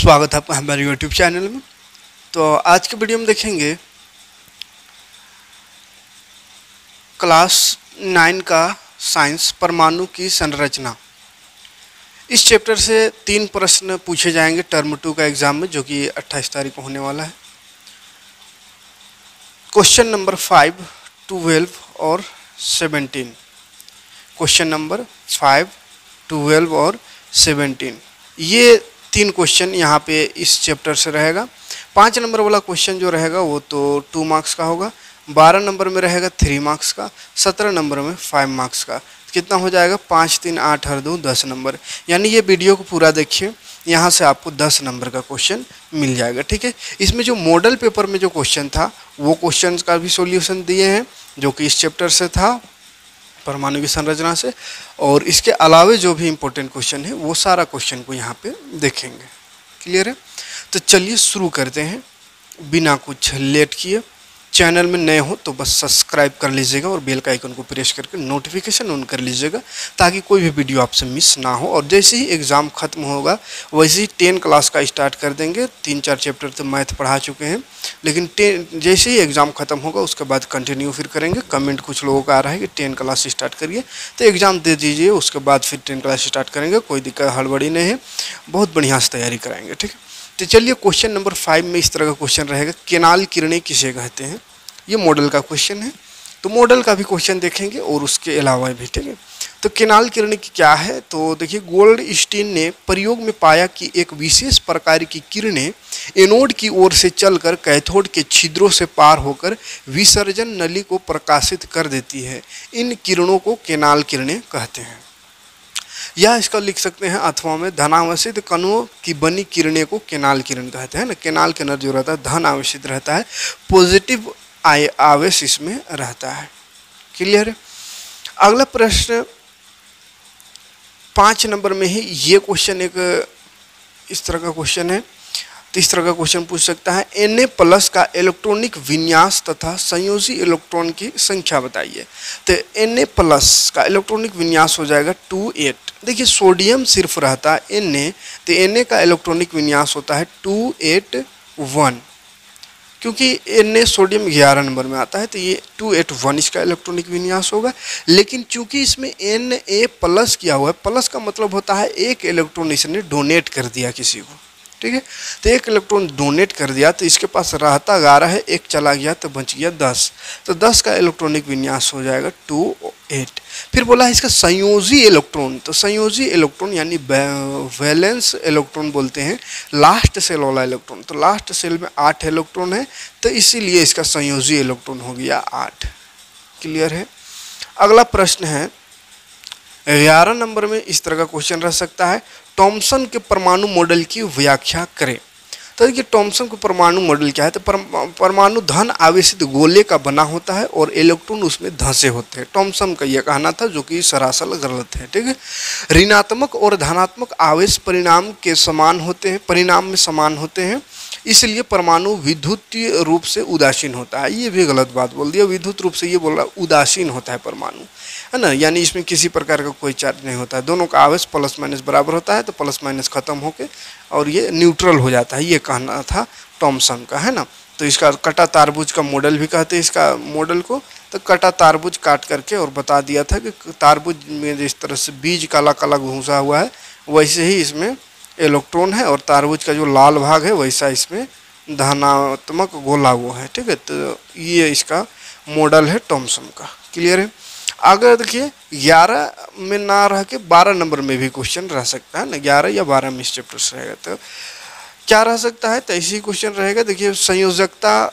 स्वागत है आपका हमारे YouTube चैनल में। तो आज के वीडियो में देखेंगे क्लास 9 का साइंस परमाणु की संरचना। इस चैप्टर से 3 प्रश्न पूछे जाएंगे टर्म 2 का एग्जाम में, जो कि 28 तारीख को होने वाला है। क्वेश्चन नंबर 5, 12 और 17। क्वेश्चन नंबर 5, 12 और 17, ये 3 क्वेश्चन यहाँ पे इस चैप्टर से रहेगा। 5 नंबर वाला क्वेश्चन जो रहेगा वो तो 2 मार्क्स का होगा, 12 नंबर में रहेगा 3 मार्क्स का, 17 नंबर में 5 मार्क्स का। कितना हो जाएगा? 5, 3, 8 और 2 10 नंबर। यानी ये वीडियो को पूरा देखिए, यहाँ से आपको 10 नंबर का क्वेश्चन मिल जाएगा। ठीक है, इसमें जो मॉडल पेपर में जो क्वेश्चन था वो क्वेश्चन का भी सॉल्यूशन दिए हैं, जो कि इस चैप्टर से था परमाणु की संरचना से, और इसके अलावे जो भी इम्पोर्टेंट क्वेश्चन है वो सारा क्वेश्चन को यहाँ पे देखेंगे। क्लियर है? तो चलिए शुरू करते हैं बिना कुछ लेट किए। चैनल में नए हो तो बस सब्सक्राइब कर लीजिएगा और बेल का आइकन को प्रेस करके नोटिफिकेशन ऑन कर लीजिएगा, ताकि कोई भी वीडियो आपसे मिस ना हो। और जैसे ही एग्ज़ाम ख़त्म होगा वैसे ही 10 क्लास का स्टार्ट कर देंगे। 3-4 चैप्टर तो मैथ पढ़ा चुके हैं, लेकिन 10 जैसे ही एग्ज़ाम ख़त्म होगा उसके बाद कंटिन्यू फिर करेंगे। कमेंट कुछ लोगों का आ रहा है कि 10 क्लास स्टार्ट करिए, तो एग्ज़ाम दे दीजिए, उसके बाद फिर 10 क्लास स्टार्ट करेंगे। कोई दिक्कत हड़बड़ी नहीं है, बहुत बढ़िया से तैयारी कराएंगे। ठीक है, तो चलिए क्वेश्चन नंबर 5 में इस तरह का क्वेश्चन रहेगा, केनाल किरणें किसे कहते हैं। ये मॉडल का क्वेश्चन है, तो मॉडल का भी क्वेश्चन देखेंगे और उसके अलावा भी। ठीक है, तो केनाल किरणें की क्या है, तो देखिए गोल्डस्टीन ने प्रयोग में पाया कि एक विशेष प्रकार की किरणें एनोड की ओर से चलकर कैथोड के छिद्रों से पार होकर विसर्जन नली को प्रकाशित कर देती है। इन किरणों को केनाल किरणें कहते हैं। या इसका लिख सकते हैं अथवा में धनावेशित कणों की बनी किरणें को केनाल किरण कहते हैं ना। केनाल किरण जो रहता है धन आवेशित रहता है, पॉजिटिव आवेश इसमें रहता है। क्लियर है? अगला प्रश्न 5 नंबर में ही ये क्वेश्चन एक इस तरह का क्वेश्चन है। तो इस तरह का क्वेश्चन पूछ सकता है, Na+ का इलेक्ट्रॉनिक विन्यास तथा संयोजी इलेक्ट्रॉन की संख्या बताइए। तो Na+ का इलेक्ट्रॉनिक विन्यास हो जाएगा 2-8। देखिए सोडियम सिर्फ रहता है Na, तो Na का इलेक्ट्रॉनिक विन्यास होता है 281, क्योंकि Na सोडियम 11 नंबर में आता है, तो ये 281 इसका इलेक्ट्रॉनिक विन्यास होगा। लेकिन चूंकि इसमें Na+ किया हुआ है, प्लस का मतलब होता है एक इलेक्ट्रॉन इसने डोनेट कर दिया किसी को। ठीक है, तो एक इलेक्ट्रॉन डोनेट कर दिया, तो इसके पास रहता 11 है, एक चला गया तो बच गया 10, तो 10 का इलेक्ट्रॉनिक विन्यास हो जाएगा 2-8। फिर बोला है इसका संयोजी इलेक्ट्रॉन, तो संयोजी इलेक्ट्रॉन यानी वैलेंस इलेक्ट्रॉन बोलते हैं लास्ट सेल वाला इलेक्ट्रॉन। तो लास्ट सेल में 8 इलेक्ट्रॉन है, तो इसीलिए इसका संयोजी इलेक्ट्रॉन हो गया 8। क्लियर है? अगला प्रश्न है 11 नंबर में इस तरह का क्वेश्चन रह सकता है, थॉमसन के परमाणु मॉडल की व्याख्या करें। तो देखिए थॉमसन का परमाणु मॉडल क्या है, तो परमाणु धन आवेशित गोले का बना होता है और इलेक्ट्रॉन उसमें धंसे होते हैं। थॉमसन का यह कहना था, जो कि सरासर गलत है। ठीक है, ऋणात्मक और धनात्मक आवेश परिणाम के समान होते हैं, परिणाम में समान होते हैं, इसलिए परमाणु विद्युतीय रूप से उदासीन होता है। ये भी गलत बात बोल दिया, विद्युत रूप से ये बोल रहा उदासीन होता है परमाणु, है ना। यानी इसमें किसी प्रकार का कोई चार्ज नहीं होता है, दोनों का आवेश प्लस माइनस बराबर होता है, तो प्लस माइनस खत्म होके और ये न्यूट्रल हो जाता है, ये कहना था थॉमसन का, है ना। तो इसका कटा तारबुज का मॉडल भी कहते हैं इसका मॉडल को। तो कटा तारबुज काट करके और बता दिया था कि तारबुज में जिस तरह से बीज काला काला घुसा हुआ है, वैसे ही इसमें इलेक्ट्रॉन है, और तारबुज का जो लाल भाग है वैसा इसमें धनात्मक गोला वो है। ठीक है, तो ये इसका मॉडल है थॉमसन का। क्लियर है? अगर देखिए 11 में ना रह के 12 नंबर में भी क्वेश्चन रह सकता है ना, 11 या 12 में इस चैप्टर से रहेगा, तो क्या रह सकता है, तो ऐसी क्वेश्चन रहेगा। देखिए संयोजकता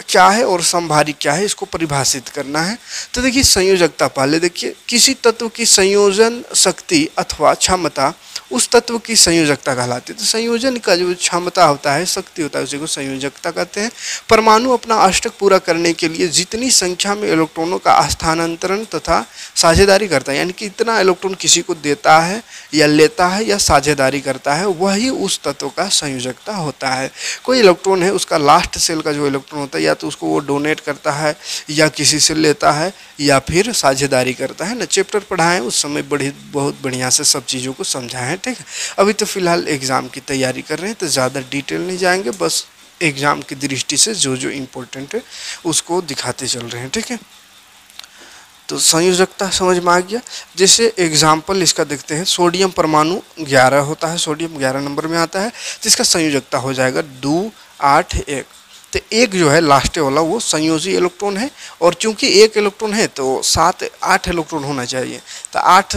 क्या है और संभारी क्या है, इसको परिभाषित करना है। तो देखिए संयोजकता पहले देखिए, किसी तत्व की संयोजन शक्ति अथवा क्षमता उस तत्व की संयोजकता कहलाती है। तो संयोजन का जो क्षमता होता है, शक्ति होता है, उसी को संयोजकता कहते हैं। परमाणु अपना अष्टक पूरा करने के लिए जितनी संख्या में इलेक्ट्रॉनों का स्थानांतरण तथा साझेदारी करता है, यानी कि इतना इलेक्ट्रॉन किसी को देता है या लेता है या साझेदारी करता है, वही उस तत्व का संयोजकता होता है। कोई इलेक्ट्रॉन है, उसका लास्ट सेल का जो इलेक्ट्रॉन होता है, या तो उसको वो डोनेट करता है या किसी से लेता है या फिर साझेदारी करता है ना। चैप्टर पढ़ाएं उस समय बहुत बढ़िया से सब चीज़ों को समझाएं। ठीक है। अभी तो फिलहाल एग्ज़ाम की तैयारी कर रहे हैं तो ज़्यादा डिटेल नहीं जाएंगे, बस एग्ज़ाम की दृष्टि से जो जो इम्पोर्टेंट है उसको दिखाते चल रहे हैं, ठीक है। तो संयोजकता समझ में आ गया। जैसे एग्जाम्पल इसका देखते हैं, सोडियम परमाणु 11 होता है, सोडियम 11 नंबर में आता है, जिसका संयोजकता हो जाएगा 2 8 1। तो एक जो है लास्ट वाला वो संयोजी इलेक्ट्रॉन है, और चूंकि एक इलेक्ट्रॉन है तो 7 8 इलेक्ट्रॉन होना चाहिए। तो 8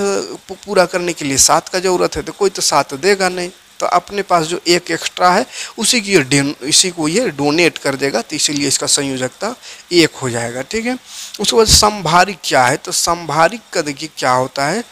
पूरा करने के लिए 7 का ज़रूरत है, तो कोई तो 7 देगा नहीं, तो अपने पास जो एक एक्स्ट्रा है इसी को ये डोनेट कर देगा, तो इसीलिए इसका संयोजकता 1 हो जाएगा, ठीक है। उसके बाद संभारिक क्या है, तो संभारिक का देखिए क्या होता है।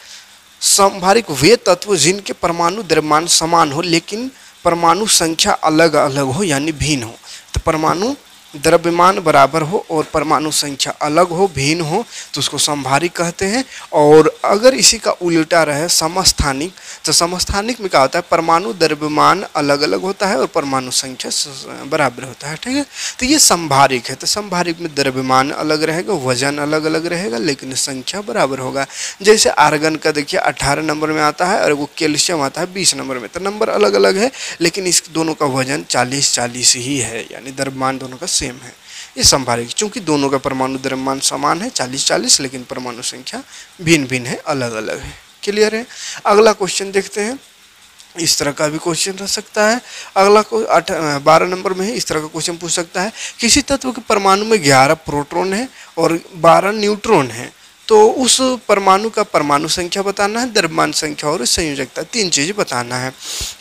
संभारिक वे तत्व जिनके परमाणु द्रव्यमान समान हो लेकिन परमाणु संख्या अलग अलग हो, यानी भिन्न हो। तो परमाणु द्रव्यमान बराबर हो और परमाणु संख्या अलग हो, भिन्न हो, तो उसको संभारिक कहते हैं। और अगर इसी का उल्टा रहे समस्थानिक, तो समस्थानिक में क्या होता है, परमाणु द्रव्यमान अलग अलग होता है और परमाणु संख्या बराबर होता है, ठीक है। तो ये संभारिक है। तो संभारिक में द्रव्यमान अलग रहेगा, वजन अलग अलग रहेगा, लेकिन संख्या बराबर होगा। जैसे आर्गन का देखिए 18 नंबर में आता है और वो कैल्शियम आता है 20 नंबर में, तो नंबर अलग अलग है लेकिन इस दोनों का वजन 40-40 ही है, यानी द्रव्यमान दोनों का सेम है। ये संभारिक, चूंकि दोनों का परमाणु द्रव्यमान समान है 40-40, लेकिन परमाणु संख्या भिन्न भिन्न है, अलग अलग है। क्लियर है। अगला क्वेश्चन देखते हैं। इस तरह का भी क्वेश्चन रह सकता है। अगला को 12 नंबर में है, इस तरह का क्वेश्चन पूछ सकता है, किसी तत्व के परमाणु में 11 प्रोटॉन है और 12 न्यूट्रॉन है, तो उस परमाणु का परमाणु संख्या बताना है, द्रव्यमान संख्या और संयोजकता, 3 चीज़ बताना है।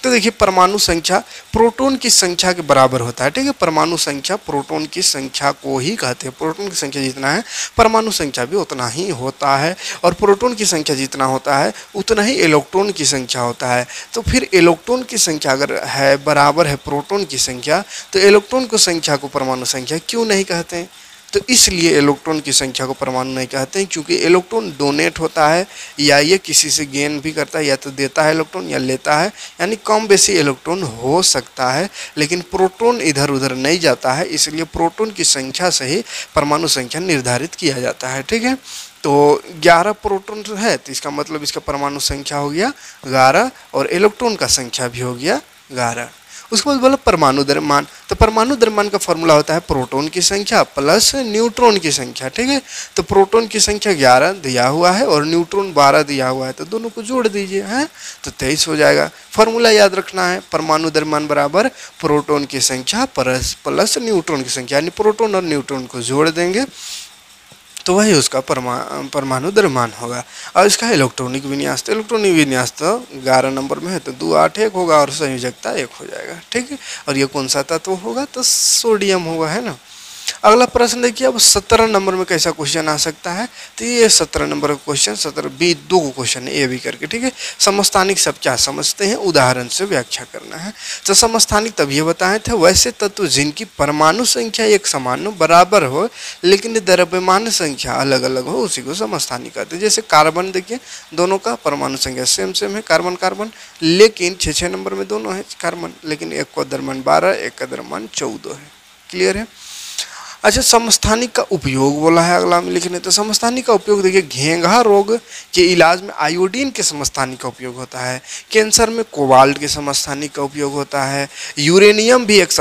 तो देखिए परमाणु संख्या प्रोटॉन की संख्या के बराबर होता है, ठीक है। परमाणु संख्या प्रोटॉन की संख्या को ही कहते हैं। प्रोटॉन की संख्या जितना है परमाणु संख्या भी उतना ही होता है, और प्रोटॉन की संख्या जितना होता है उतना ही इलेक्ट्रॉन की संख्या होता है। तो फिर इलेक्ट्रॉन की संख्या अगर है बराबर है प्रोटॉन की संख्या, तो इलेक्ट्रॉन की संख्या को परमाणु संख्या क्यों नहीं कहते हैं। तो इसलिए इलेक्ट्रॉन की संख्या को परमाणु नहीं कहते हैं, क्योंकि इलेक्ट्रॉन डोनेट होता है, या ये किसी से गेन भी करता है, या तो देता है इलेक्ट्रॉन या लेता है, यानी कम बेसी इलेक्ट्रॉन हो सकता है, लेकिन प्रोटॉन इधर उधर नहीं जाता है। इसलिए प्रोटॉन की संख्या से ही परमाणु संख्या निर्धारित किया जाता है, ठीक है। तो 11 प्रोटॉन है, तो इसका मतलब इसका परमाणु संख्या हो गया 11 और इलेक्ट्रॉन का संख्या भी हो गया 11। उसके बाद बोला परमाणु द्रव्यमान, तो परमाणु द्रव्यमान का फॉर्मूला होता है प्रोटॉन की संख्या प्लस न्यूट्रॉन की संख्या, ठीक है। तो प्रोटॉन की संख्या 11 दिया हुआ है और न्यूट्रॉन 12 दिया हुआ है, तो दोनों को जोड़ दीजिए, हैं, तो 23 हो जाएगा। फॉर्मूला याद रखना है, परमाणु द्रव्यमान बराबर प्रोटॉन की संख्या प्लस न्यूट्रॉन की संख्या, यानी प्रोटॉन और न्यूट्रॉन को जोड़ देंगे तो वही उसका परमाणु द्रव्यमान होगा। और इसका इलेक्ट्रॉनिक विन्यास, तो इलेक्ट्रॉनिक विन्यास तो 11 नंबर में है, तो 2 8 1 होगा और संयोजकता 1 हो जाएगा, ठीक है। और ये कौन सा तत्व होगा, तो सोडियम होगा, है ना। अगला प्रश्न देखिए, अब 17 नंबर में कैसा क्वेश्चन आ सकता है, तो ये 17 नंबर का क्वेश्चन 17 बी 2 क्वेश्चन है, ए भी करके, ठीक है। समस्थानिक सब क्या समझते हैं, उदाहरण से व्याख्या करना है। तो समस्थानिक तब ये बताए थे, वैसे तत्व जिनकी परमाणु संख्या एक समान बराबर हो लेकिन द्रव्यमान संख्या अलग अलग हो, उसी को समस्थानिक कहते हैं। जैसे कार्बन देखिए, दोनों का परमाणु संख्या सेम सेम है, कार्बन कार्बन, लेकिन 6 नंबर में दोनों है कार्बन, लेकिन एक का द्रव्यमान 12, एक का द्रव्यमान 14 है। क्लियर है। अच्छा, समस्थानिक का उपयोग बोला है अगला में लिखने, तो समस्थानिक का उपयोग देखिए, घेंघा रोग के इलाज में आयोडीन के समस्थानिक का उपयोग होता है, कैंसर में कोबाल्ट के समस्थानिक का उपयोग होता है, यूरेनियम भी एक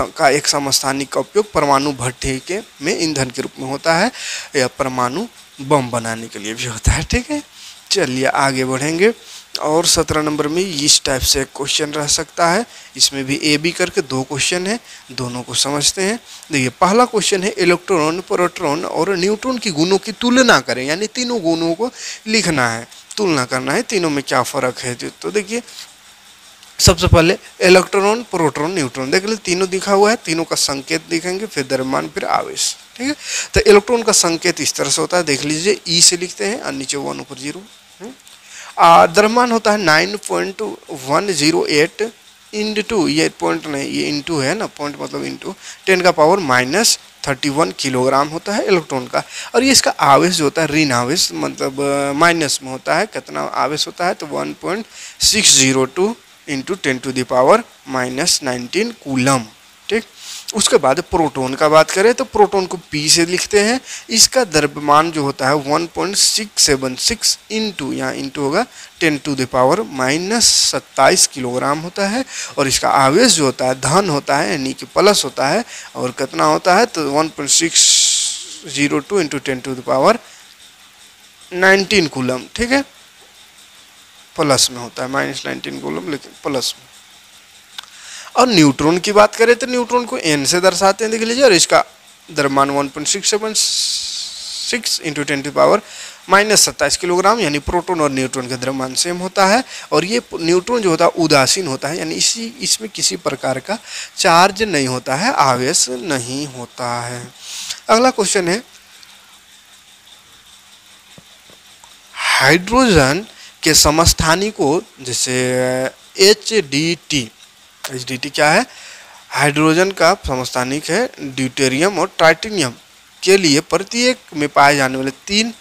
समस्थानिक का उपयोग परमाणु भट्ठी के में ईंधन के रूप में होता है, या परमाणु बम बनाने के लिए भी होता है, ठीक है। चलिए आगे बढ़ेंगे। और 17 नंबर में इस टाइप से एक क्वेश्चन रह सकता है, इसमें भी ए बी करके 2 क्वेश्चन है, दोनों को समझते हैं। देखिए पहला क्वेश्चन है, इलेक्ट्रॉन प्रोटॉन और न्यूट्रॉन की गुणों की तुलना करें, यानी तीनों गुणों को लिखना है, तुलना करना है, तीनों में क्या फ़र्क है। तो देखिए सबसे पहले इलेक्ट्रॉन प्रोटॉन न्यूट्रॉन देख लीजिए, तीनों दिखा हुआ है, तीनों का संकेत दिखेंगे, फिर द्रव्यमान, फिर आवेश, ठीक है। तो इलेक्ट्रॉन का संकेत इस तरह से होता है, देख लीजिए ई से लिखते हैं और नीचे 1 ऊपर 0। द्रव्यमान होता है 9.108 इंटू, ये पॉइंट नहीं, ये इंटू है ना, पॉइंट मतलब इंटू 10 का पावर -31 किलोग्राम होता है इलेक्ट्रॉन का। और ये इसका आवेश जो होता है, ऋण आवेश मतलब माइनस में होता है, कितना आवेश होता है, तो 1.602 into 10 to the power -19 coulomb, ठीक। उसके बाद प्रोटॉन का बात करें तो प्रोटॉन को P से लिखते हैं। इसका द्रव्यमान जो होता है 1.676 इंटू, यहाँ इंटू होगा 10⁻⁻27 किलोग्राम होता है। और इसका आवेश जो होता है धन होता है, यानी कि प्लस होता है। और कितना होता है तो 1.602 इंटू 10⁻19 कूलम, ठीक है, प्लस में होता है, -19 कूलम लेकिन प्लस में। और न्यूट्रॉन की बात करें तो न्यूट्रॉन को N से दर्शाते हैं, देख लीजिए। और इसका द्रव्यमान 1.676 इंटू 10⁻⁻27 किलोग्राम, यानी प्रोटॉन और न्यूट्रॉन का द्रव्यमान सेम होता है। और ये न्यूट्रॉन जो होता है उदासीन होता है, यानी इसमें किसी प्रकार का चार्ज नहीं होता है, आवेश नहीं होता है। अगला क्वेश्चन है, हाइड्रोजन के समस्थानिकों जैसे HDT क्या है? हाइड्रोजन का समस्थानिक है ड्यूटेरियम और ट्राइटेनियम के लिए प्रत्येक में पाए जाने वाले 3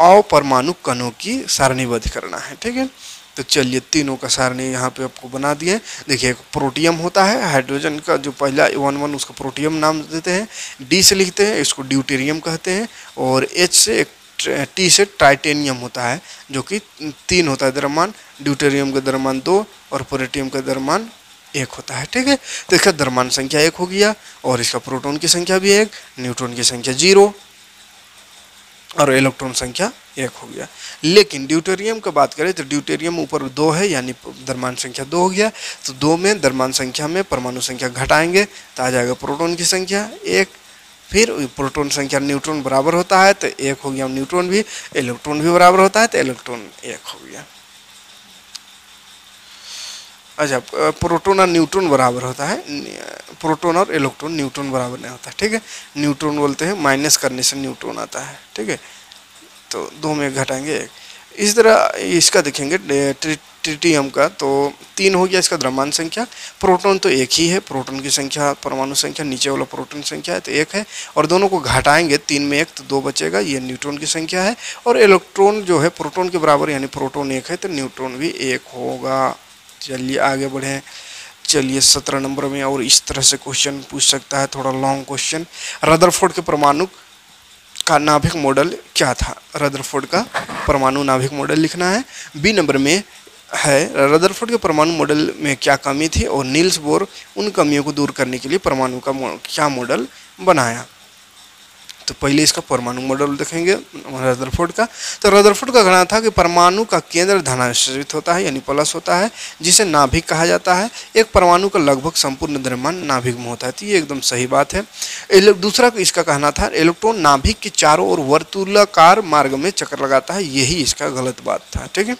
अपरमाणु कणों की सारणीबद्ध करना है, ठीक है। तो चलिए तीनों का सारणी यहाँ पे आपको बना दिए। देखिए एक प्रोटियम होता है, हाइड्रोजन का जो पहला 1 उसका प्रोटियम नाम देते हैं, D से लिखते हैं, इसको ड्यूटेरियम कहते हैं। और H से T से ट्राइटेनियम होता है, जो कि 3 होता है द्रव्यमान, ड्यूटेरियम का द्रव्यमान 2 और प्रोटियम का द्रव्यमान 1 होता है, ठीक है। तो इसका द्रव्यमान संख्या 1 हो गया। और इसका प्रोटॉन की संख्या भी 1, न्यूट्रॉन की संख्या 0 और इलेक्ट्रॉन संख्या 1 हो गया। लेकिन ड्यूटेरियम का बात करें तो ड्यूटेरियम ऊपर 2 है, यानी द्रव्यमान संख्या 2 हो गया। तो 2 में द्रव्यमान संख्या में परमाणु संख्या घटाएंगे तो आ जाएगा प्रोटॉन की संख्या 1। फिर प्रोटॉन संख्या न्यूट्रॉन बराबर होता है तो 1 हो गया, न्यूट्रॉन भी, इलेक्ट्रॉन भी बराबर होता है तो इलेक्ट्रॉन 1 हो गया। अच्छा, प्रोटॉन और न्यूट्रॉन बराबर होता है, प्रोटॉन और इलेक्ट्रॉन, न्यूट्रॉन बराबर नहीं होता, ठीक है। न्यूट्रॉन बोलते हैं माइनस करने से न्यूट्रॉन आता है, ठीक है। तो 2 में घटाएंगे 1। इस तरह इसका देखेंगे ट्रिटियम का तो 3 हो गया इसका द्रव्यमान संख्या। प्रोटॉन तो 1 ही है, प्रोटॉन की संख्या परमाणु संख्या नीचे वाला प्रोटॉन संख्या है तो 1 है। और दोनों को घटाएंगे 3 में 1 तो 2 बचेगा, ये न्यूट्रॉन की संख्या है। और इलेक्ट्रॉन जो है प्रोटॉन के बराबर, यानी प्रोटॉन 1 है तो न्यूट्रॉन भी 1 होगा। चलिए आगे बढ़ें। चलिए 17 नंबर में और इस तरह से क्वेश्चन पूछ सकता है, थोड़ा लॉन्ग क्वेश्चन। रदरफोर्ड के परमाणु का नाभिक मॉडल क्या था? रदरफोर्ड का परमाणु नाभिक मॉडल लिखना है। बी नंबर में है रदरफोर्ड के परमाणु मॉडल में क्या कमी थी और नील्स बोर उन कमियों को दूर करने के लिए परमाणु का क्या मॉडल बनाया। तो पहले इसका परमाणु मॉडल देखेंगे रदरफोर्ड का। तो रदरफोर्ड का कहना था कि परमाणु का केंद्र धनाश्रित होता है, यानी प्लस होता है, जिसे नाभिक कहा जाता है। एक परमाणु का लगभग संपूर्ण द्रव्यमान नाभिक में होता है, तो ये एकदम सही बात है। दूसरा इसका कहना था इलेक्ट्रॉन नाभिक के चारों ओर वर्तुलाकार मार्ग में चक्कर लगाता है, यही इसका गलत बात था, ठीक है।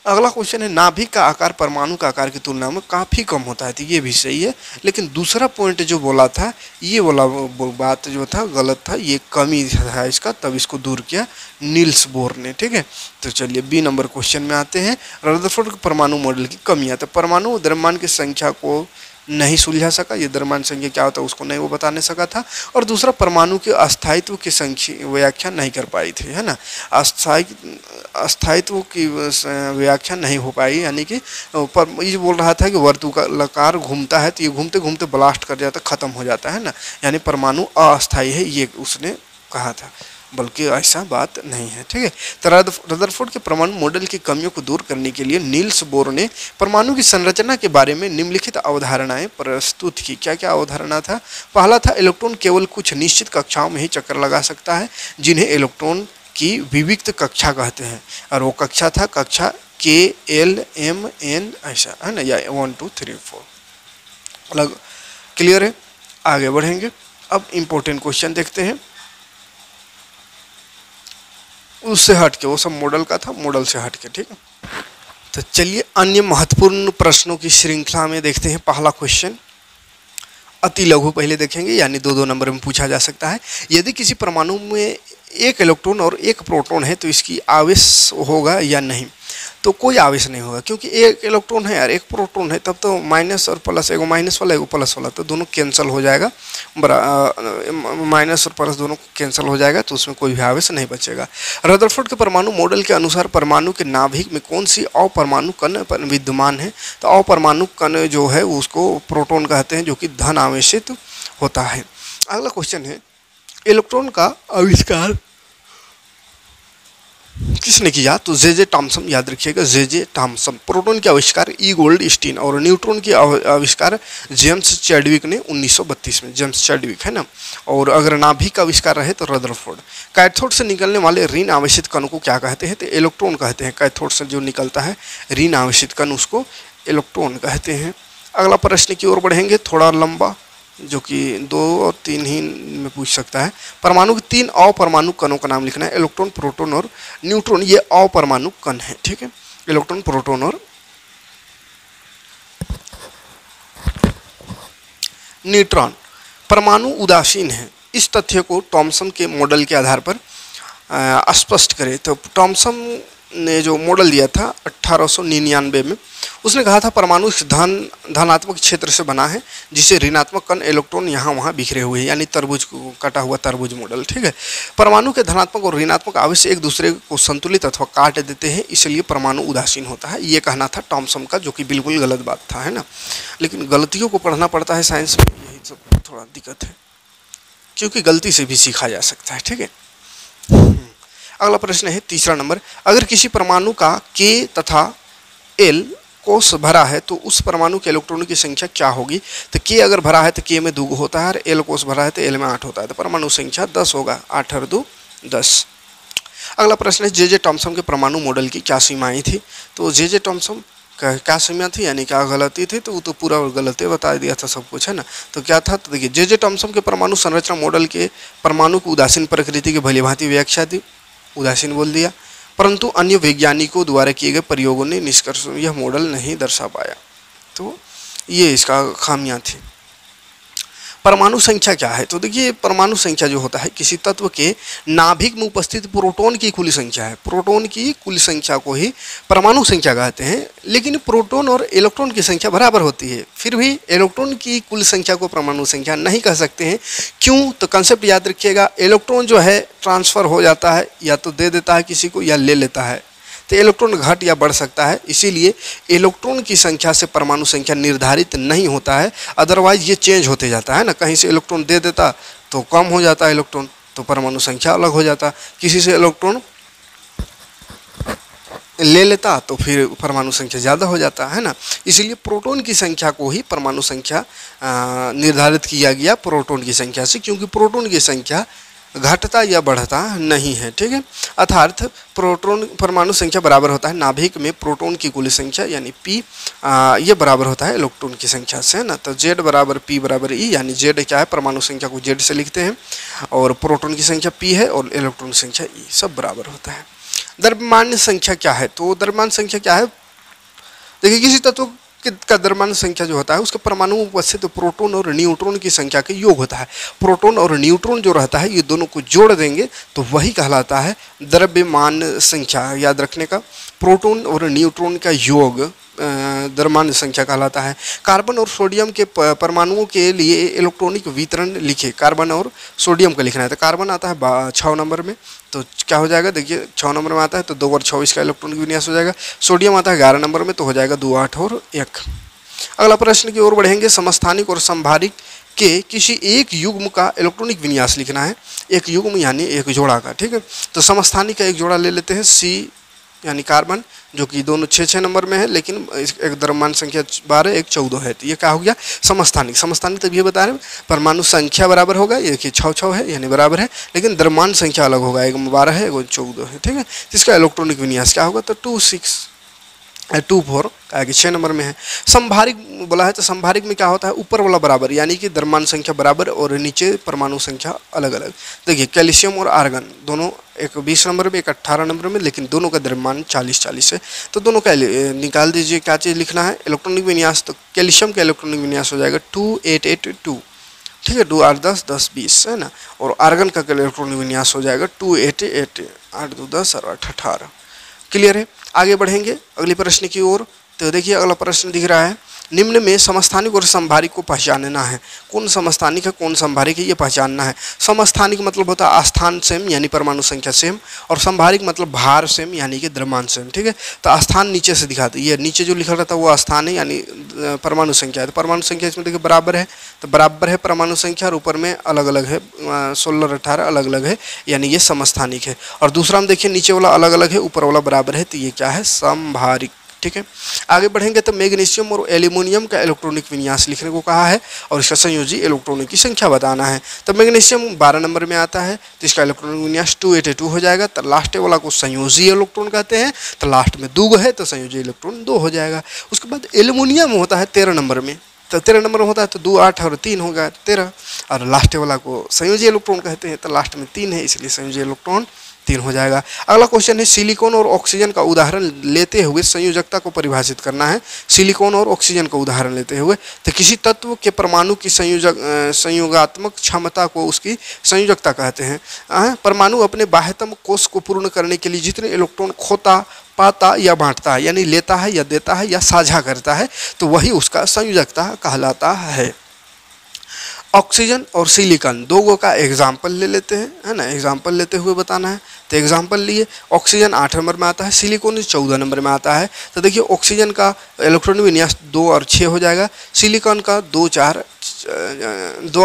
अगला क्वेश्चन है, नाभिक का आकार परमाणु का आकार की तुलना में काफ़ी कम होता है, तो ये भी सही है। लेकिन दूसरा पॉइंट जो बोला था, ये वाला बात जो था गलत था, ये कमी था इसका, तब इसको दूर किया नील्स बोर ने, ठीक है। तो चलिए बी नंबर क्वेश्चन में आते हैं। रदरफोर्ड के परमाणु मॉडल की कमियां, तो परमाणु द्रव्यमान की संख्या को नहीं सुलझा सका, ये द्रव्यमान संख्या क्या होता है उसको नहीं वो बता नहीं सका था। और दूसरा परमाणु के अस्थायित्व की संख्या व्याख्या नहीं कर पाई थी, है ना। अस्थायित्व की व्याख्या नहीं हो पाई, यानी कि ये बोल रहा था कि वर्तुलाकार घूमता है तो ये घूमते घूमते ब्लास्ट कर जाता, खत्म हो जाता है ना, यानी परमाणु अस्थायी है, ये उसने कहा था, बल्कि ऐसा बात नहीं है, ठीक है। तो रदरफोर्ड के परमाणु मॉडल की कमियों को दूर करने के लिए नील्स बोर ने परमाणु की संरचना के बारे में निम्नलिखित अवधारणाएं प्रस्तुत की। क्या क्या अवधारणा था? पहला था इलेक्ट्रॉन केवल कुछ निश्चित कक्षाओं में ही चक्कर लगा सकता है, जिन्हें इलेक्ट्रॉन की विविक्त कक्षा कहते हैं। और वो कक्षा था कक्षा KLMN ऐसा, है ना, या 1 2 3 4 अलग। क्लियर है? आगे बढ़ेंगे। अब इम्पोर्टेंट क्वेश्चन देखते हैं, उससे हट के, वो सब मॉडल का था, मॉडल से हट के, ठीक है। तो चलिए अन्य महत्वपूर्ण प्रश्नों की श्रृंखला में देखते हैं। पहला क्वेश्चन अति लघु पहले देखेंगे, यानी 2-2 नंबर में पूछा जा सकता है। यदि किसी परमाणु में 1 इलेक्ट्रॉन और 1 प्रोटॉन है तो इसकी आवेश होगा या नहीं? तो कोई आवेश नहीं होगा, क्योंकि एक इलेक्ट्रॉन है यार, एक प्रोटॉन है, तब तो माइनस और प्लस, एगो माइनस वाला एगो प्लस वाला, तो दोनों कैंसिल हो जाएगा, माइनस और प्लस दोनों कैंसिल हो जाएगा, तो उसमें कोई भी आवेश नहीं बचेगा। रदरफोर्ड के परमाणु मॉडल के अनुसार परमाणु के नाभिक में कौन सी अपरमाणु कण विद्यमान है? तो अपरमाणु कण जो है उसको प्रोटॉन कहते हैं, जो कि धन आवेशित होता है। अगला क्वेश्चन है, इलेक्ट्रॉन का आविष्कार किसने किया? तो जे टॉमसन, याद रखिएगा जे टॉमसन। प्रोटॉन के आविष्कार ई गोल्डस्टीन, और न्यूट्रॉन के आविष्कार जेम्स चैडविक ने 1932 में, जेम्स चैडविक है ना। और अगर नाभिक का आविष्कार रहे तो रदरफोर्ड। कैथोड से निकलने वाले ऋण आवेशित कण को क्या कहते हैं? तो इलेक्ट्रॉन कहते हैं। कैथोड से जो निकलता है ऋण आवेशित कण, उसको इलेक्ट्रॉन कहते हैं। अगला प्रश्न की ओर बढ़ेंगे, थोड़ा लंबा, जो कि 2 और 3 ही में पूछ सकता है। परमाणु के 3 अपरमाणु कणों का नाम लिखना है। इलेक्ट्रॉन, प्रोटॉन और न्यूट्रॉन, ये अपरमाणु कण है, ठीक है। इलेक्ट्रॉन, प्रोटॉन और न्यूट्रॉन। परमाणु उदासीन है, इस तथ्य को टॉमसन के मॉडल के आधार पर स्पष्ट करें। तो टॉमसन ने जो मॉडल दिया था 1899 में, उसने कहा था परमाणु धनात्मक क्षेत्र से बना है, जिसे ऋणात्मक कण इलेक्ट्रॉन यहाँ वहाँ बिखरे हुए हैं, यानी तरबूज को कटा हुआ तरबूज मॉडल, ठीक है। परमाणु के धनात्मक और ऋणात्मक आवेश एक दूसरे को संतुलित अथवा काट देते हैं, इसलिए परमाणु उदासीन होता है। ये कहना था टॉमसन का, जो कि बिल्कुल गलत बात था, है ना। लेकिन गलतियों को पढ़ना पड़ता है साइंस में, यही सब थोड़ा दिक्कत है, क्योंकि गलती से भी सीखा जा सकता है, ठीक है। अगला प्रश्न है, तीसरा नंबर, अगर किसी परमाणु का K तथा L कोष भरा है तो उस परमाणु के इलेक्ट्रॉनों की संख्या क्या होगी? तो K अगर भरा है तो K में 2 होता है, और L कोष भरा है तो L में 8 होता है, तो परमाणु संख्या 10 होगा, 8 और 2 10। अगला प्रश्न है, जे टॉमसन के परमाणु मॉडल की क्या सीमाएं थी? तो जे टॉमसन का क्या सीमा थी, यानी क्या गलती थी? तो वो तो पूरा गलती बता दिया था सब कुछ, है ना। तो क्या था? तो देखिए, जे टॉमसन के परमाणु संरचना मॉडल के परमाणु की उदासीन प्रकृति की भलीभांति व्याख्या थी, उदासीन बोल दिया, परंतु अन्य वैज्ञानिकों द्वारा किए गए प्रयोगों ने निष्कर्ष यह मॉडल नहीं दर्शा पाया, तो ये इसका खामियां थी। परमाणु संख्या क्या है? तो देखिए, परमाणु संख्या जो होता है किसी तत्व के नाभिक में उपस्थित प्रोटॉन की कुल संख्या है। प्रोटॉन की कुल संख्या को ही परमाणु संख्या कहते हैं, लेकिन प्रोटॉन और इलेक्ट्रॉन की संख्या बराबर होती है, फिर भी इलेक्ट्रॉन की कुल संख्या को परमाणु संख्या नहीं कह सकते हैं। क्यों? तो कंसेप्ट याद रखिएगा, इलेक्ट्रॉन जो है ट्रांसफर हो जाता है, या तो दे देता है किसी को या ले लेता है, तो इलेक्ट्रॉन घट या बढ़ सकता है, इसीलिए इलेक्ट्रॉन की संख्या से परमाणु संख्या निर्धारित नहीं होता है। अदरवाइज ये चेंज होते जाता है ना, कहीं से इलेक्ट्रॉन दे देता तो कम हो जाता है इलेक्ट्रॉन, तो परमाणु संख्या अलग हो जाता, किसी से इलेक्ट्रॉन ले लेता तो फिर परमाणु संख्या ज़्यादा हो जाता है ना। इसीलिए प्रोटॉन की संख्या को ही परमाणु संख्या निर्धारित किया गया प्रोटॉन की संख्या से, क्योंकि प्रोटॉन की संख्या घटता या बढ़ता नहीं है, ठीक है। अर्थात प्रोटॉन परमाणु संख्या बराबर होता है नाभिक में प्रोटॉन की कुल संख्या, यानी P ये बराबर होता है इलेक्ट्रॉन की संख्या से, है ना। तो Z बराबर P बराबर E, यानी Z क्या है, परमाणु संख्या को Z से लिखते हैं, और प्रोटॉन की संख्या P है और इलेक्ट्रॉन की संख्या E, सब बराबर होता है। द्रव्यमान संख्या क्या है? तो द्रव्यमान संख्या क्या है? देखिए, किसी तत्व का द्रव्यमान संख्या जो होता है उसके परमाणु में उपस्थित प्रोटॉन और न्यूट्रॉन की संख्या के योग होता है। प्रोटॉन और न्यूट्रॉन जो रहता है, ये दोनों को जोड़ देंगे तो वही कहलाता है द्रव्यमान संख्या। याद रखने का, प्रोटॉन और न्यूट्रॉन का योग द्रव्यमान संख्या कहलाता है। कार्बन और सोडियम के परमाणुओं के लिए इलेक्ट्रॉनिक वितरण लिखे। कार्बन और सोडियम का लिखना है, तो कार्बन आता है 6 नंबर में, तो क्या हो जाएगा? देखिए, 6 नंबर में आता है तो 2 और 6 इसका इलेक्ट्रॉनिक विन्यास हो जाएगा। सोडियम आता है 11 नंबर में, तो हो जाएगा 2 8 और 1। अगला प्रश्न की ओर बढ़ेंगे, समस्थानिक और संभारिक के किसी एक युग्म का इलेक्ट्रॉनिक विन्यास लिखना है। एक युग्म यानी एक जोड़ा का, ठीक है। तो समस्थानिक का एक जोड़ा ले लेते हैं, C यानी कार्बन, जो कि दोनों 6 नंबर में है, लेकिन एक द्रव्यमान संख्या 12 एक 14 है, तो ये क्या हो गया? समस्थानिक। समस्थानिक तब ये बता रहे हैं परमाणु संख्या बराबर होगा, ये देखिए 6 है यानी बराबर है, लेकिन द्रव्यमान संख्या अलग होगा, एक 12 है एक 14 है, ठीक है। तो इसका इलेक्ट्रॉनिक विन्यास क्या होगा? तो 2 6 2 4 आगे 6 नंबर में है। संभारिक बोला है, तो संभारिक में क्या होता है? ऊपर वाला बराबर, यानी कि द्रव्यमान संख्या बराबर और नीचे परमाणु संख्या अलग अलग। देखिए, कैल्शियम और आर्गन दोनों, एक 20 नंबर में एक 18 नंबर में, लेकिन दोनों का द्रव्यमान 40-40 है, तो दोनों का निकाल दीजिए। क्या चीज़ लिखना है? इलेक्ट्रॉनिक विन्यास। तो कैल्शियम का इलेक्ट्रॉनिक विन्यास हो जाएगा 2 8 8 2, ठीक है, 2 8 10 10 20, है ना। और आर्गन का इलेक्ट्रॉनिक विन्यास हो जाएगा 2 8 8 8 2 10 और 8 18, क्लियर है? आगे बढ़ेंगे अगले प्रश्न की ओर। तो देखिए अगला प्रश्न दिख रहा है, निम्न में समस्थानिक और समभारिक को पहचानना है। कौन समस्थानिक है कौन समभारिक है ये पहचानना है। समस्थानिक मतलब होता है स्थान सेम यानी परमाणु संख्या सेम, और समभारिक मतलब भार सेम यानी कि द्रव्यमान सेम। ठीक है, तो स्थान नीचे से दिखाते, ये नीचे जो लिखा रहता है वो स्थान है यानी परमाणु संख्या है। तो परमाणु संख्या इसमें देखिए बराबर है, तो बराबर है परमाणु संख्या, और ऊपर में अलग अलग है 16 और 18 अलग अलग है, यानी ये समस्थानिक है। और दूसरा हम देखिए नीचे वाला अलग अलग है ऊपर वाला बराबर है, तो ये क्या है? समभारिक। ठीक है, आगे बढ़ेंगे तो मैग्नीशियम और एल्यूमिनियम का इलेक्ट्रॉनिक विन्यास लिखने को कहा है और इसका संयोजी इलेक्ट्रॉनों की संख्या बताना है। तो मैग्नीशियम 12 नंबर में आता है, तो इसका इलेक्ट्रॉनिक विन्यास 282 हो जाएगा। तो लास्ट वाला को संयोजी इलेक्ट्रॉन कहते हैं, तो लास्ट में 2 है तो संयोजी इलेक्ट्रॉन 2 हो जाएगा। उसके बाद एल्यूमिनियम होता है 13 नंबर में, तो 13 नंबर होता है तो 2 8 और 3 होगा 13, और लास्ट वाला को संयोजी इलेक्ट्रॉन कहते हैं, तो लास्ट में 3 है इसलिए संयोजी इलेक्ट्रॉन 3 हो जाएगा। अगला क्वेश्चन है, सिलिकॉन और ऑक्सीजन का उदाहरण लेते हुए संयोजकता को परिभाषित करना है। सिलिकॉन और ऑक्सीजन का उदाहरण लेते हुए, तो किसी तत्व के परमाणु की संयोगात्मक क्षमता को उसकी संयोजकता कहते हैं। परमाणु अपने बाह्यतम कोष को पूर्ण करने के लिए जितने इलेक्ट्रॉन खोता, पाता या बांटता है, यानी लेता है या देता है या साझा करता है, तो वही उसका संयोजकता कहलाता है। ऑक्सीजन और सिलिकॉन दोनों का एग्जाम्पल ले लेते हैं, है ना, एग्जाम्पल लेते हुए बताना है। तो एग्जाम्पल लिए, ऑक्सीजन 8 नंबर में आता है, सिलिकॉन 14 नंबर में आता है। तो देखिए ऑक्सीजन का इलेक्ट्रॉनिक विन्यास 2 और 6 हो जाएगा, सिलिकॉन का 2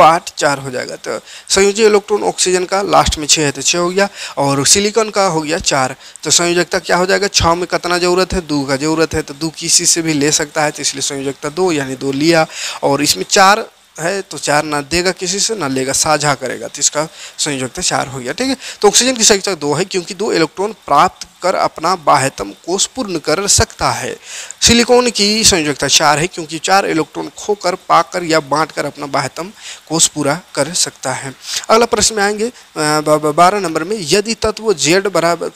8 4 हो जाएगा। तो संयोजी इलेक्ट्रॉन ऑक्सीजन का लास्ट में 6 है तो 6 हो गया, और सिलिकॉन का हो गया 4। तो संयोजकता क्या हो जाएगा? 6 में कितना जरूरत है? 2 का जरूरत है, तो 2 किसी से भी ले सकता है, तो इसलिए संयोजकता 2 यानी 2 लिया। और इसमें 4 है तो 4 ना देगा किसी से ना लेगा, साझा करेगा, तो इसका संयोजकता 4 हो गया। ठीक है, तो ऑक्सीजन की संयोजकता 2 है क्योंकि 2 इलेक्ट्रॉन प्राप्त कर अपना बाह्यतम कोष पूर्ण कर सकता है। सिलिकॉन की संयोजकता 4 है क्योंकि 4 इलेक्ट्रॉन खोकर, पाकर या बांटकर अपना बाह्यतम कोष पूरा कर सकता है। अगला प्रश्न में आएंगे 12 नंबर में, यदि तत्व Z बराबर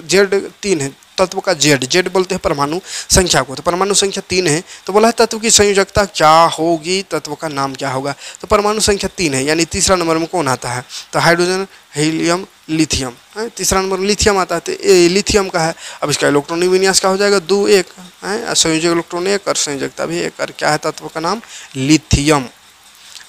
Z3 है, तत्व का Z बोलते हैं परमाणु संख्या को, तो परमाणु संख्या 3 है, तो बोला है तत्व की संयोजकता क्या होगी, तत्व का नाम क्या होगा? तो परमाणु संख्या 3 है, यानी तीसरा नंबर में कौन आता है? तो हाइड्रोजन, हीलियम, लिथियम है। तीसरा नंबर में लिथियम आता है, तो लिथियम का है। अब इसका इलेक्ट्रॉनिक विन्यास क्या हो जाएगा? 2 1 है, संयोजक इलेक्ट्रॉन 1 और संयोजकता भी 1, और क्या है तत्व का नाम? लिथियम।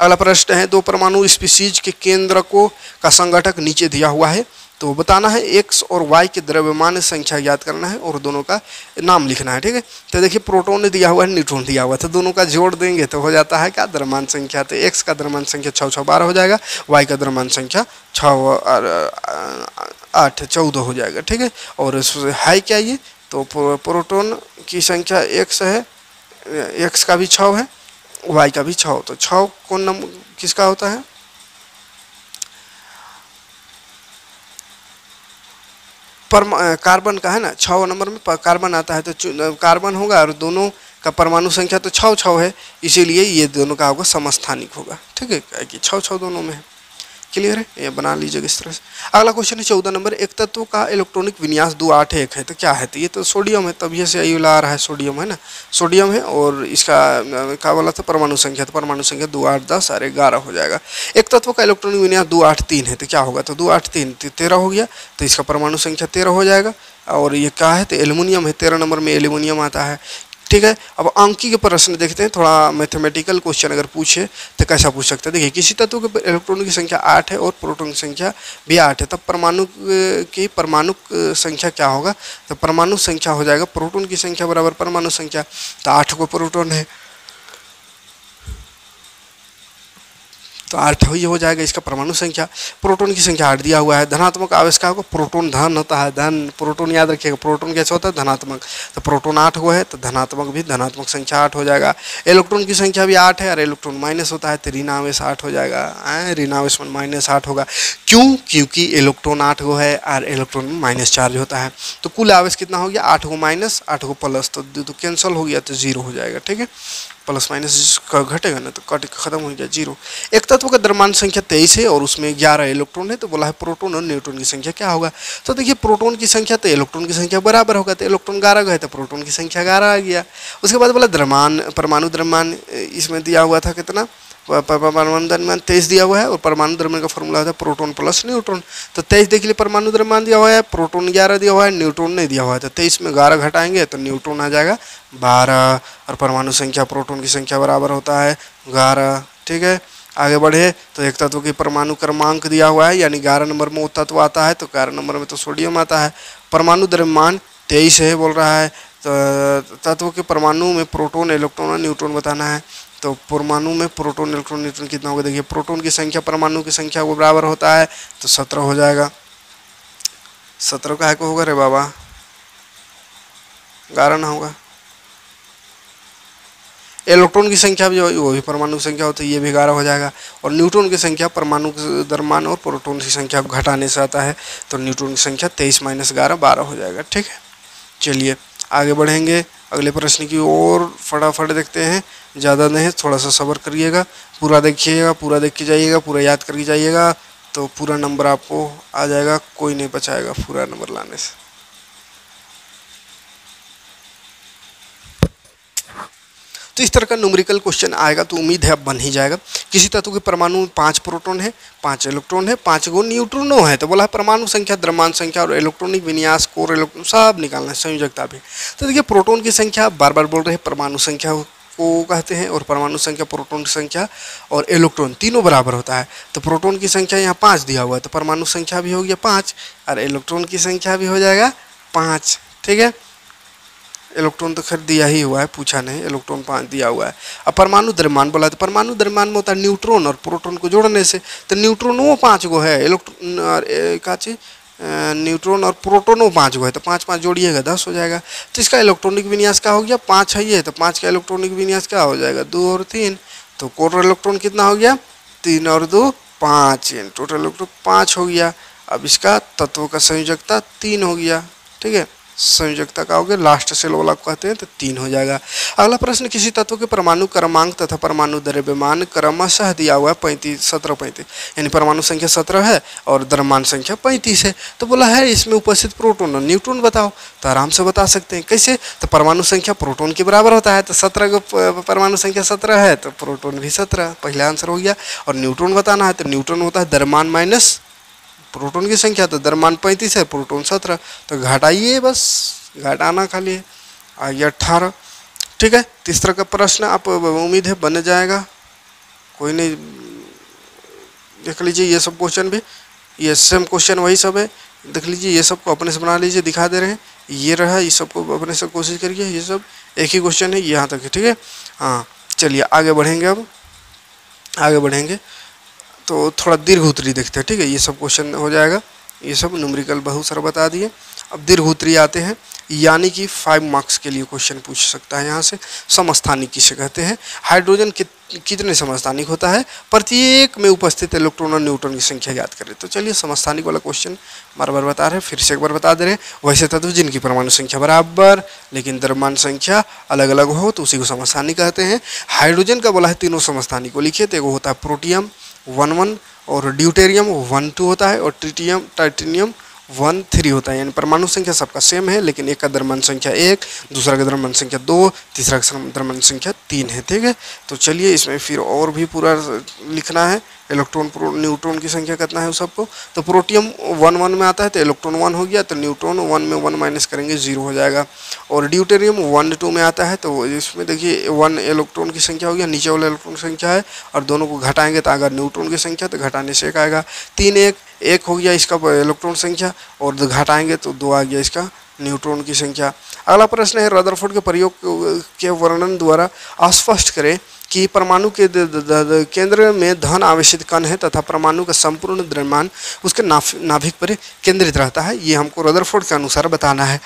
अगला प्रश्न है, 2 परमाणु स्पीशीज के केंद्रकों का संघटक नीचे दिया हुआ है, तो बताना है x और y के द्रव्यमान संख्या ज्ञात करना है और दोनों का नाम लिखना है। ठीक है, तो देखिए प्रोटॉन दिया हुआ है, न्यूट्रॉन दिया हुआ है, तो दोनों का जोड़ देंगे तो हो जाता है क्या? द्रव्यमान संख्या। तो x का द्रव्यमान संख्या 6 6 12 हो जाएगा, y का द्रव्यमान संख्या 6 और 8 14 हो जाएगा। ठीक है, और है क्या ये? तो प्रोटॉन की संख्या x है, x का भी 6 है, y का भी 6, तो 6 कौन नंबर किसका होता है? कार्बन का है ना, 6 नंबर में कार्बन आता है, तो कार्बन होगा, और दोनों का परमाणु संख्या तो 6 6 है, इसीलिए ये दोनों का होगा समस्थानिक होगा। ठीक है, कि 6 6 दोनों में है। क्लियर है, ये बना लीजिएगा इस तरह से। अगला क्वेश्चन है 14 नंबर, एक तत्व का इलेक्ट्रॉनिक विन्यास 2 8 1 है, तो क्या है? तो ये तो सोडियम है, तभी से यही ला रहा है, सोडियम है ना, सोडियम है, और इसका क्या बोला था? परमाणु संख्या, तो परमाणु संख्या 2 8 10 और 11 हो जाएगा। एक तत्व का इलेक्ट्रॉनिक विन्यास 2 8 3 है, तो क्या होगा? तो 2 8 3 13 हो गया, तो इसका परमाणु संख्या 13 हो जाएगा। और ये क्या है? तो एल्यूमिनियम है, 13 नंबर में एल्यूमिनियम आता है। ठीक है, अब अंकी के प्रश्न देखते हैं, थोड़ा मैथमेटिकल क्वेश्चन अगर पूछे तो कैसा पूछ सकते हैं। देखिए किसी तत्व के इलेक्ट्रॉन की संख्या 8 है और प्रोटॉन की संख्या भी 8 है, तब परमाणु संख्या क्या होगा? तो परमाणु संख्या हो जाएगा प्रोटॉन की संख्या बराबर परमाणु संख्या, तो 8 को प्रोटॉन है तो 8 ही हो जाएगा इसका परमाणु संख्या। प्रोटॉन की संख्या 8 दिया हुआ है। धनात्मक आवेश का होगा, प्रोटॉन धन होता है, धन प्रोटॉन याद रखिएगा, प्रोटॉन कैसे होता है? धनात्मक, तो प्रोटॉन 8 को है तो धनात्मक भी धनात्मक संख्या 8 हो जाएगा। इलेक्ट्रॉन की संख्या भी 8 है और इलेक्ट्रॉन माइनस होता है तो ऋण आवेश 8 हो जाएगा, ऋण आवेश में -8 होगा। क्यों? क्योंकि इलेक्ट्रॉन 8 को है और इलेक्ट्रॉन में माइनस चार्ज होता है। तो कुल आवेश कितना हो गया? 8 को माइनस 8 को प्लस, तो कैंसिल हो गया तो 0 हो जाएगा। ठीक है, प्लस माइनस घटेगा ना तो कट खत्म हो गया 0। एक तत्व का द्रव्यमान संख्या 23 है और उसमें 11 इलेक्ट्रॉन है, तो बोला है प्रोटॉन और न्यूट्रॉन की संख्या क्या होगा। तो देखिए प्रोटॉन की संख्या तो इलेक्ट्रॉन की संख्या बराबर होगा, तो इलेक्ट्रॉन 11 गए तो प्रोटॉन की संख्या 11 आ गया। उसके बाद बोला द्रव्यमान, परमाणु द्रव्यमान इसमें दिया हुआ था कितना? परमाणु द्रव्यमान 23 दिया हुआ है और परमाणु द्रव्यमान का फॉर्मूला होता है प्रोटॉन प्लस न्यूट्रॉन। तो 23 देख लिए परमाणु द्रव्यमान दिया हुआ है, प्रोटॉन 11 दिया हुआ है, न्यूट्रॉन नहीं दिया हुआ है। तो 23 में 11 घटाएंगे तो न्यूट्रॉन आ जाएगा 12 और परमाणु संख्या प्रोटॉन की संख्या बराबर होता है 11। ठीक है, आगे बढ़े तो एक तत्व की परमाणु क्रमांक दिया हुआ है, यानी 11 नंबर में वो तत्व आता है, तो 11 नंबर में तो सोडियम आता है। परमाणु द्रव्यमान 23 है बोल रहा है, तो तत्व के परमाणु में प्रोटॉन इलेक्ट्रॉन और न्यूट्रॉन बताना है। तो परमाणु में प्रोटॉन इलेक्ट्रॉन न्यूट्रॉन कितना होगा, देखिए प्रोटॉन की संख्या परमाणु की संख्या को बराबर होता है, तो 17 हो जाएगा। 17 का है को होगा रे बाबा, 11 ना होगा। इलेक्ट्रॉन की संख्या भी वो भी परमाणु की संख्या होती है, ये भी 11 हो जाएगा। और न्यूट्रॉन की संख्या परमाणु के द्रव्यमान और प्रोटॉन की संख्या को घटाने से आता है, तो न्यूट्रॉन की संख्या 23 - 11 12 हो जाएगा। ठीक है, चलिए आगे बढ़ेंगे अगले प्रश्न की ओर, फटाफट देखते हैं, ज़्यादा नहीं थोड़ा सा सब्र करिएगा, पूरा देखिएगा, पूरा देख के जाइएगा, पूरा याद करके जाइएगा, तो पूरा नंबर आपको आ जाएगा, कोई नहीं बचाएगा पूरा नंबर लाने से। तो इस तरह का न्यूमेरिकल क्वेश्चन आएगा तो उम्मीद है अब बन ही जाएगा। किसी तत्व के परमाणु में 5 प्रोटॉन है, 5 इलेक्ट्रॉन है, 5 गो न्यूट्रॉनो है, तो बोला है परमाणु संख्या, द्रव्यमान संख्या और इलेक्ट्रॉनिक विन्यास, कोर इलेक्ट्रॉन सब निकालना है, संयोजकता भी। तो देखिए प्रोटॉन की संख्या बार बार बोल रहे हैं, परमाणु संख्या को कहते हैं, और परमाणु संख्या, प्रोटॉन की संख्या और इलेक्ट्रॉन तीनों बराबर होता है। तो प्रोटॉन की संख्या यहाँ 5 दिया हुआ है, तो परमाणु संख्या भी हो गया 5 और इलेक्ट्रॉन की संख्या भी हो जाएगा 5। ठीक है, इलेक्ट्रॉन तो खैर दिया ही हुआ है, पूछा नहीं, इलेक्ट्रॉन 5 दिया हुआ है। अब परमाणु द्रव्यमान बोला, तो परमाणु द्रव्यमान में होता है न्यूट्रॉन और प्रोटॉन को जोड़ने से, तो न्यूट्रॉन वो 5 गो है, इलेक्ट्रॉन का चीज न्यूट्रॉन और प्रोटॉन वो 5 गो है, तो 5 5 जोड़िएगा 10 हो जाएगा। तो इसका इलेक्ट्रॉनिक विन्यास क्या हो गया, 5 है ये, तो 5 का इलेक्ट्रॉनिक विन्यास क्या हो जाएगा, 2 और 3। तो कोर इलेक्ट्रॉन कितना हो गया, 3 और 2 5, टोटल इलेक्ट्रॉन 5 हो गया। अब इसका तत्व का संयोजकता 3 हो गया। ठीक है, संयोजकता का हो गया, लास्ट सेल वाला कहते हैं, तो 3 हो जाएगा। अगला प्रश्न, किसी तत्व के परमाणु क्रमांक तथा परमाणु द्रव्यमान क्रमशः दिया हुआ है 35 17 35, यानी परमाणु संख्या 17 है और द्रव्यमान संख्या 35 है। तो बोला है इसमें उपस्थित प्रोटॉन और न्यूट्रॉन बताओ, तो आराम से बता सकते हैं। कैसे, तो परमाणु संख्या प्रोटॉन के बराबर होता है, तो 17 को परमाणु संख्या 17 है तो प्रोटॉन भी 17, पहला आंसर हो गया। और न्यूट्रॉन बताना है, तो न्यूट्रॉन होता है द्रव्यमान माइनस प्रोटॉन की संख्या, तो द्रव्यमान 35 है, प्रोटॉन 17, तो घटाइए, बस घटाना खाली है, आ गया 18। ठीक है, तीसरा का प्रश्न आप उम्मीद है बन जाएगा, कोई नहीं, देख लीजिए ये सब क्वेश्चन भी, ये सेम क्वेश्चन वही सब है, देख लीजिए ये सब को अपने से बना लीजिए, दिखा दे रहे हैं, ये रहा, ये सब को अपने से कोशिश करिए, ये सब एक ही क्वेश्चन है यहाँ तक है। ठीक है, हाँ चलिए आगे बढ़ेंगे, अब आगे बढ़ेंगे तो थोड़ा दीर्घ उत्तरी देखते हैं। ठीक है, ये सब क्वेश्चन हो जाएगा, ये सब न्यूमेरिकल बहुत सारा बता दिए। अब दीर्घ उत्तरी आते हैं, यानी कि 5 मार्क्स के लिए क्वेश्चन पूछ सकता है यहाँ से। समस्थानिक किसे कहते हैं, हाइड्रोजन कितने समस्थानिक होता है, प्रत्येक में उपस्थित इलेक्ट्रॉन और न्यूट्रॉन की संख्या याद करें। तो चलिए समस्थानिक वाला क्वेश्चन बार बार बता रहे हैं, फिर से एक बार बता दे रहे हैं। वैसे तत्व जिनकी परमाणु संख्या बराबर लेकिन द्रव्यमान संख्या अलग अलग हो तो उसी को समस्थानिक कहते हैं। हाइड्रोजन का बोला है तीनों समस्थानिक को लिखिए, तो एगो होता है प्रोटियम 1 और ड्यूटेरियम 1 2 होता है, और टाइटेनियम 1 3 होता है, यानी परमाणु संख्या सबका सेम है, लेकिन एक का द्रव्यमान संख्या 1, दूसरा का द्रव्यमान संख्या 2, तीसरा का द्रव्यमान संख्या 3 है। ठीक है, तो चलिए इसमें फिर और भी पूरा लिखना है, इलेक्ट्रॉन न्यूट्रॉन की संख्या कितना है उस सबको। तो प्रोटियम 1 1 में आता है, तो इलेक्ट्रॉन 1 हो गया, तो न्यूट्रॉन 1 में 1 माइनस करेंगे 0 हो जाएगा। और ड्यूटेरियम 1 2 में आता है, तो इसमें देखिए 1 इलेक्ट्रॉन की संख्या हो गया, नीचे वाला इलेक्ट्रॉन की संख्या है, और दोनों को घटाएंगे तो अगर न्यूट्रॉन की संख्या, तो घटाने से 1 आएगा। 3 1 हो गया इसका इलेक्ट्रॉन संख्या, और घटाएंगे तो 2 आ गया इसका न्यूट्रॉन की संख्या। अगला प्रश्न है, रदरफोर्ड के प्रयोग के वर्णन द्वारा स्पष्ट करें कि परमाणु के केंद्र में धन आवेशित कण है तथा परमाणु का संपूर्ण द्रव्यमान उसके नाभिक पर केंद्रित रहता है। ये हमको रदरफोर्ड के अनुसार बताना है।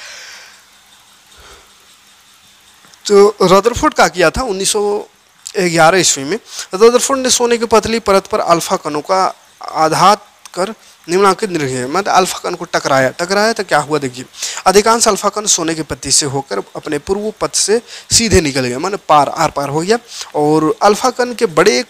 तो रदरफोर्ड क्या किया था 1911 ईस्वी में, रदरफोर्ड ने सोने की पतली परत पर अल्फा कणों का आघात कर निम्नांकित निरीक्षण, मतलब अल्फा कण को टकराया तो क्या हुआ, देखिए अधिकांश अल्फा कण सोने के पत्ती से होकर अपने पूर्व पथ से सीधे निकल गए, मतलब आर पार हो गया। और अल्फा कण के बड़े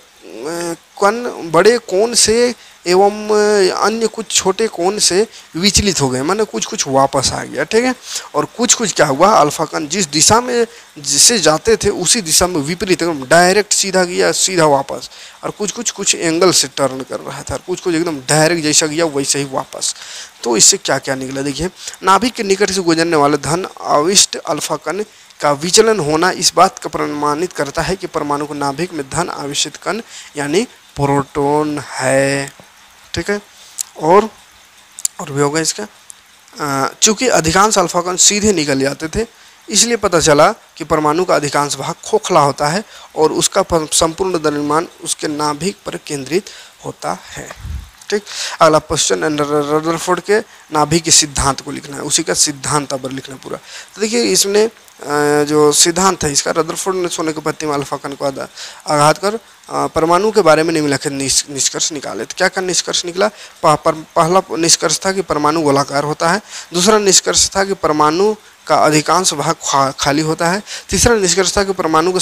कोण से एवं अन्य कुछ छोटे कोण से विचलित हो गए, माने कुछ कुछ वापस आ गया, ठीक है। और कुछ कुछ क्या हुआ, अल्फा कण जिस दिशा में जिसे जाते थे उसी दिशा में विपरीत एकदम डायरेक्ट सीधा गया, सीधा वापस। और कुछ कुछ कुछ एंगल से टर्न कर रहा था, कुछ कुछ एकदम डायरेक्ट जैसा गया वैसे ही वापस। तो इससे क्या क्या निकला, देखिए नाभिक के निकट से गुजरने वाले धन आविष्ट अल्फा कण का विचलन होना इस बात का प्रमाणित करता है कि परमाणु को नाभिक में धन आवेशित कण यानी प्रोटॉन है, ठीक है। और भी होगा इसका, चूंकि अधिकांश अल्फा कण सीधे निकल जाते थे, इसलिए पता चला कि परमाणु का अधिकांश भाग खोखला होता है और उसका संपूर्ण द्रव्यमान उसके नाभिक पर केंद्रित होता है, ठीक। अगला क्वेश्चन, रदरफोर्ड के नाभिक के सिद्धांत को लिखना है, उसी का सिद्धांत अब लिखना है पूरा। तो देखिए इसमें जो सिद्धांत है इसका, रदरफोर्ड ने सोने के पत्ती में अल्फा कण को आघात कर परमाणु के बारे में निम्नलिखित निष्कर्ष निकाले। तो क्या क्या निष्कर्ष निकला, पहला निष्कर्ष था कि परमाणु गोलाकार होता है, दूसरा निष्कर्ष था कि परमाणु का अधिकांश भाग खाली होता है, तीसरा निष्कर्ष था कि परमाणु का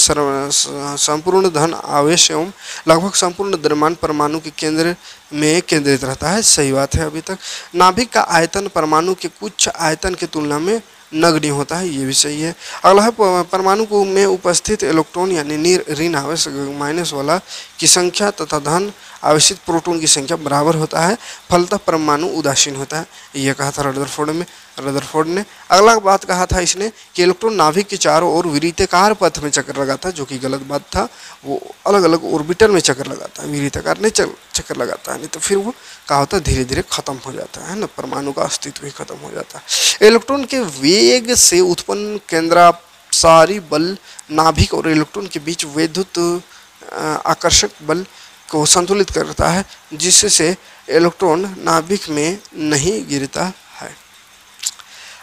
संपूर्ण धन आवेश एवं लगभग संपूर्ण द्रव्यमान परमाणु के केंद्र में केंद्रित रहता है, सही बात है अभी तक। नाभिक का आयतन परमाणु के कुछ आयतन की तुलना में नगण्य होता है, ये भी सही है। अगला है परमाणु को में उपस्थित इलेक्ट्रॉन यानी ऋण आवेश माइनस वाला की संख्या तथा धन आवेशित प्रोटॉन की संख्या बराबर होता है, फलतः परमाणु उदासीन होता है, यह कहा था रदरफोर्ड ने। अगला बात कहा था इसने कि इलेक्ट्रॉन नाभिक के चारों ओर विरिताकार पथ में चक्कर लगाता है, जो कि गलत बात था, वो अलग अलग ऑर्बिटल में चक्कर लगाता है, विरिताकार नहीं चक्कर लगाता है, नहीं तो फिर वो कहा होता है धीरे धीरे खत्म हो जाता है ना, परमाणु का अस्तित्व ही खत्म हो जाता है। इलेक्ट्रॉन के वेग से उत्पन्न केंद्रापसारी बल नाभिक और इलेक्ट्रॉन के बीच वैद्युत आकर्षक बल को संतुलित करता है, जिससे इलेक्ट्रॉन नाभिक में नहीं गिरता है।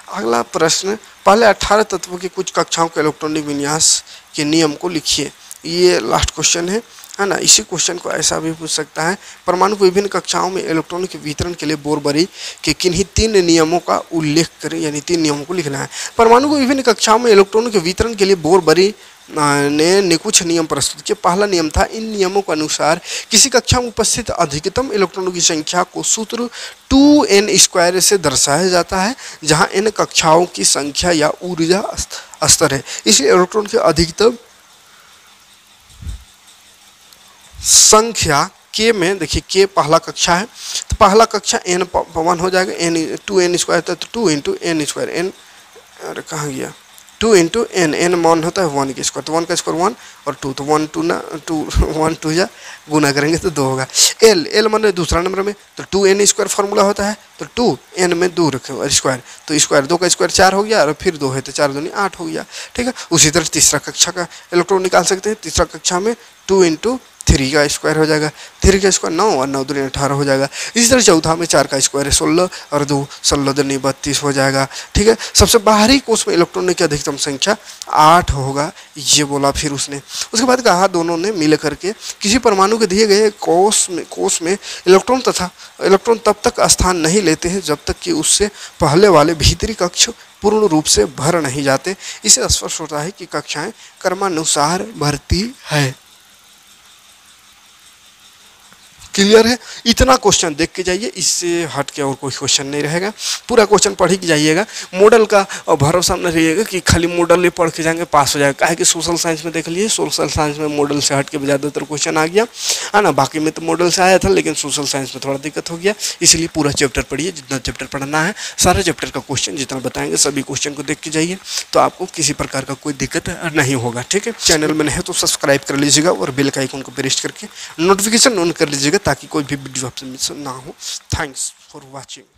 अगला प्रश्न, पहले 18 तत्वों की कुछ कक्षाओं के इलेक्ट्रॉनिक विन्यास के नियम को लिखिए। ये लास्ट क्वेश्चन है ना। इसी क्वेश्चन को ऐसा भी पूछ सकता है, परमाणु को विभिन्न कक्षाओं में इलेक्ट्रॉन के वितरण के लिए बोरबरी के किन्हीं 3 नियमों का उल्लेख करें, यानी 3 नियमों को लिखना है। परमाणु को विभिन्न कक्षाओं में इलेक्ट्रॉनों के वितरण के लिए बोरबरी ने कुछ नियम प्रस्तुत किए। पहला नियम था, इन नियमों के अनुसार किसी कक्षा में उपस्थित अधिकतम इलेक्ट्रॉनों की संख्या को सूत्र 2n² से दर्शाया जाता है, जहां n कक्षाओं की संख्या या ऊर्जा स्तर है। इसलिए इलेक्ट्रॉन की अधिकतम संख्या k में, देखिए k पहला कक्षा है, तो पहला कक्षा n1 हो जाएगा, n 2n² तो 2 × n², n अरे कहाँ गया, 2 × n मान होता है 1 का स्क्वायर, तो 1 का स्क्वायर 1 और 2, तो 1 2 जा गुना करेंगे तो 2 होगा। l मान दूसरा नंबर में, तो 2n² फार्मूला होता है, तो 2n में 2 रखे और स्क्वायर, तो स्क्वायर 2 का स्क्वायर 4 हो गया और फिर 2 है तो 4 दूनी 8 हो गया, ठीक है। उसी तरह तीसरा कक्षा का इलेक्ट्रॉन निकाल सकते हैं। तीसरा कक्षा में 2 × 3 का स्क्वायर हो जाएगा, 3 का स्क्वायर 9 और 9 दूनी 18 हो जाएगा। इसी तरह चौथा में 4 का स्क्वायर है 16 और 2 16 दूनी 32 हो जाएगा, ठीक है। सबसे बाहरी कोष में इलेक्ट्रॉन की अधिकतम संख्या 8 होगा, ये बोला फिर उसने। उसके बाद कहा दोनों ने मिल करके किसी परमाणु के दिए गए कोष में इलेक्ट्रॉन तब तक स्थान नहीं लेते हैं जब तक कि उससे पहले वाले भीतरी कक्ष पूर्ण रूप से भर नहीं जाते। इससे स्पष्ट होता है कि कक्षाएं क्रमानुसार भरती है। क्लियर है, इतना क्वेश्चन देख के जाइए, इससे हट के और कोई क्वेश्चन नहीं रहेगा। पूरा क्वेश्चन पढ़ ही जाइएगा, मॉडल का भरोसा न रहिएगा कि खाली मॉडल ही पढ़ के जाएंगे पास हो जाएगा। काहे कि सोशल साइंस में देख लिए, सोशल साइंस में मॉडल से हट के ज़्यादातर क्वेश्चन आ गया है ना। बाकी में तो मॉडल से आया था, लेकिन सोशल साइंस में थोड़ा दिक्कत हो गया, इसलिए पूरा चैप्टर पढ़िए, जितना चैप्टर पढ़ना है सारे चैप्टर का क्वेश्चन जितना बताएंगे सभी क्वेश्चन को देख के जाइए, तो आपको किसी प्रकार का कोई दिक्कत नहीं होगा, ठीक है। चैनल में नहीं तो सब्सक्राइब कर लीजिएगा और बेल का आइकन को प्रेस करके नोटिफिकेशन ऑन कर लीजिएगा, ताकि कोई भी वीडियो आपसे मिस ना हो। Thanks for watching.